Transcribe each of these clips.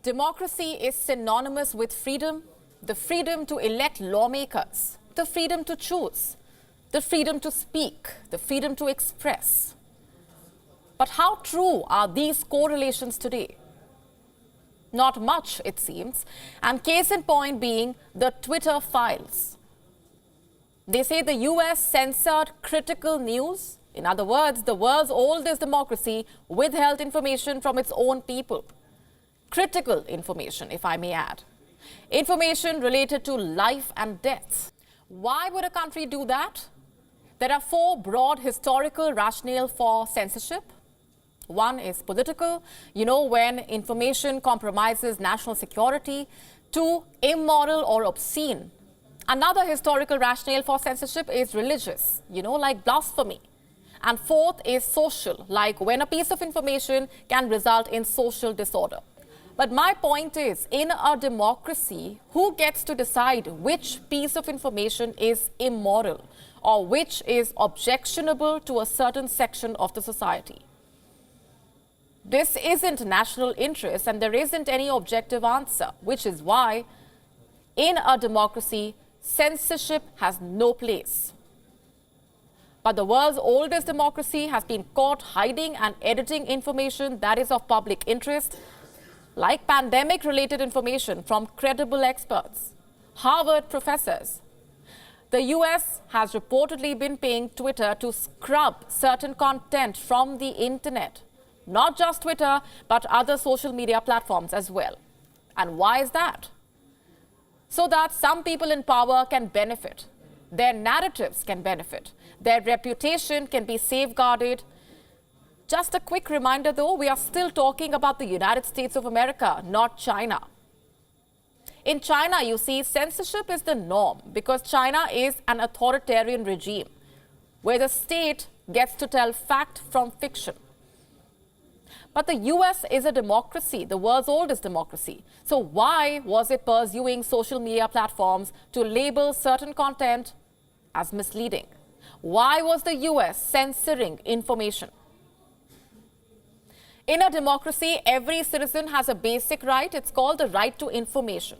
Democracy is synonymous with freedom, the freedom to elect lawmakers, the freedom to choose, the freedom to speak, the freedom to express. But how true are these correlations today? Not much, it seems, and case in point being the Twitter files. They say the US censored critical news. In other words, the world's oldest democracy withheld information from its own people. Critical information, if I may add. Information related to life and death. Why would a country do that? There are four broad historical rationale for censorship. One is political, when information compromises national security. Two, immoral or obscene. Another historical rationale for censorship is religious, like blasphemy. And fourth is social, like when a piece of information can result in social disorder. But my point is, in a democracy, who gets to decide which piece of information is immoral or which is objectionable to a certain section of the society? This isn't national interest and there isn't any objective answer, which is why, in a democracy, censorship has no place. But the world's oldest democracy has been caught hiding and editing information that is of public interest, like pandemic-related information from credible experts, Harvard professors. The US has reportedly been paying Twitter to scrub certain content from the internet, not just Twitter, but other social media platforms as well. And why is that? So that some people in power can benefit, their narratives can benefit, their reputation can be safeguarded. Just a quick reminder though, we are still talking about the United States of America, not China. In China, you see, censorship is the norm because China is an authoritarian regime where the state gets to tell fact from fiction. But the US is a democracy, the world's oldest democracy. So why was it pursuing social media platforms to label certain content as misleading? Why was the US censoring information? In a democracy, every citizen has a basic right. It's called the right to information.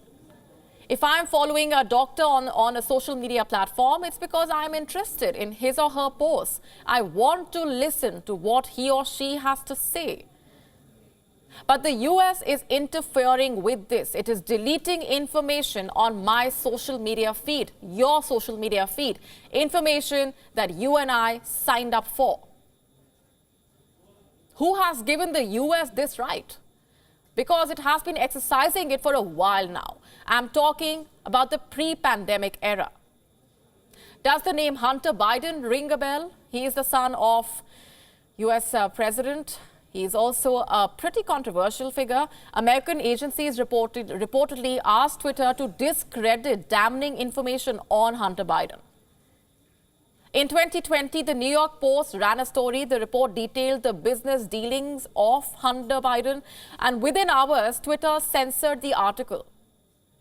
If I'm following a doctor on a social media platform, it's because I'm interested in his or her posts. I want to listen to what he or she has to say. But the US is interfering with this. It is deleting information on my social media feed, your social media feed, information that you and I signed up for. Who has given the US this right? Because it has been exercising it for a while now. I'm talking about the pre-pandemic era. Does the name Hunter Biden ring a bell? He is the son of US President. He is also a pretty controversial figure. American agencies reportedly asked Twitter to discredit damning information on Hunter Biden. In 2020, the New York Post ran a story. The report detailed the business dealings of Hunter Biden, and within hours, Twitter censored the article.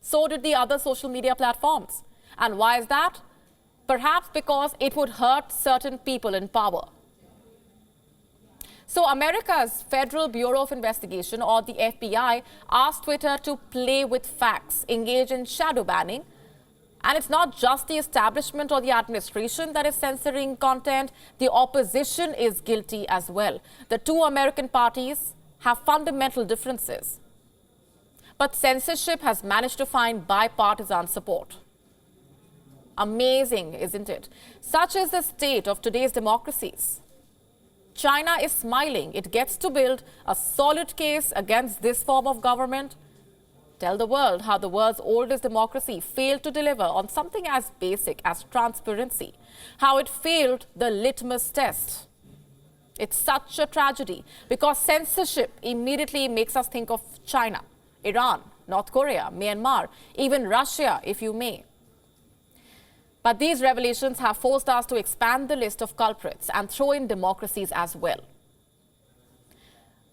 So did the other social media platforms. And why is that? Perhaps because it would hurt certain people in power. So America's Federal Bureau of Investigation, or the FBI, asked Twitter to play with facts, engage in shadow banning. And it's not just the establishment or the administration that is censoring content. The opposition is guilty as well. The two American parties have fundamental differences. But censorship has managed to find bipartisan support. Amazing, isn't it? Such is the state of today's democracies. China is smiling. It gets to build a solid case against this form of government. Tell the world how the world's oldest democracy failed to deliver on something as basic as transparency, how it failed the litmus test. It's such a tragedy because censorship immediately makes us think of China, Iran, North Korea, Myanmar, even Russia, if you may. But these revelations have forced us to expand the list of culprits and throw in democracies as well.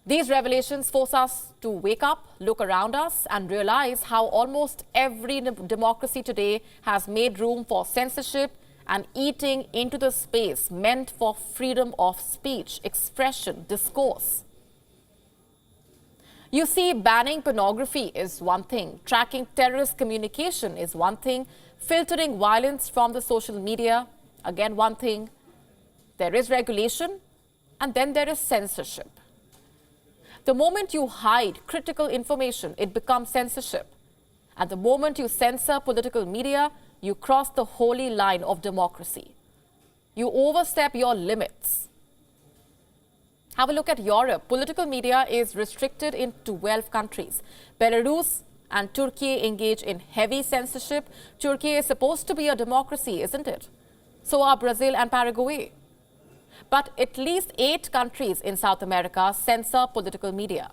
These revelations force us to wake up, look around us, and realize how almost every democracy today has made room for censorship and eating into the space meant for freedom of speech, expression, discourse. You see, banning pornography is one thing, tracking terrorist communication is one thing, filtering violence from the social media, again one thing. There is regulation, and then there is censorship. The moment you hide critical information, it becomes censorship. And the moment you censor political media, you cross the holy line of democracy. You overstep your limits. Have a look at Europe. Political media is restricted in 12 countries. Belarus and Turkey engage in heavy censorship. Turkey is supposed to be a democracy, isn't it? So are Brazil and Paraguay. But at least 8 countries in South America censor political media.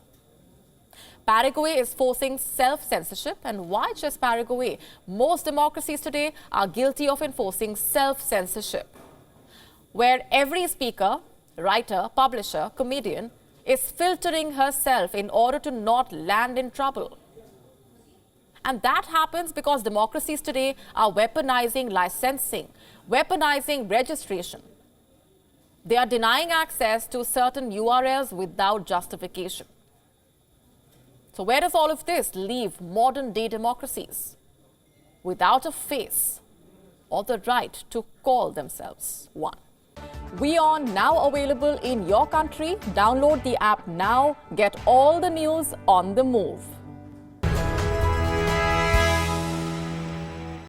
Paraguay is forcing self-censorship. And why just Paraguay? Most democracies today are guilty of enforcing self-censorship, where every speaker, writer, publisher, comedian is filtering herself in order to not land in trouble. And that happens because democracies today are weaponizing licensing, weaponizing registration. They are denying access to certain URLs without justification. So where does all of this leave modern-day democracies? Without a face or the right to call themselves one. WION now available in your country. Download the app now. Get all the news on the move.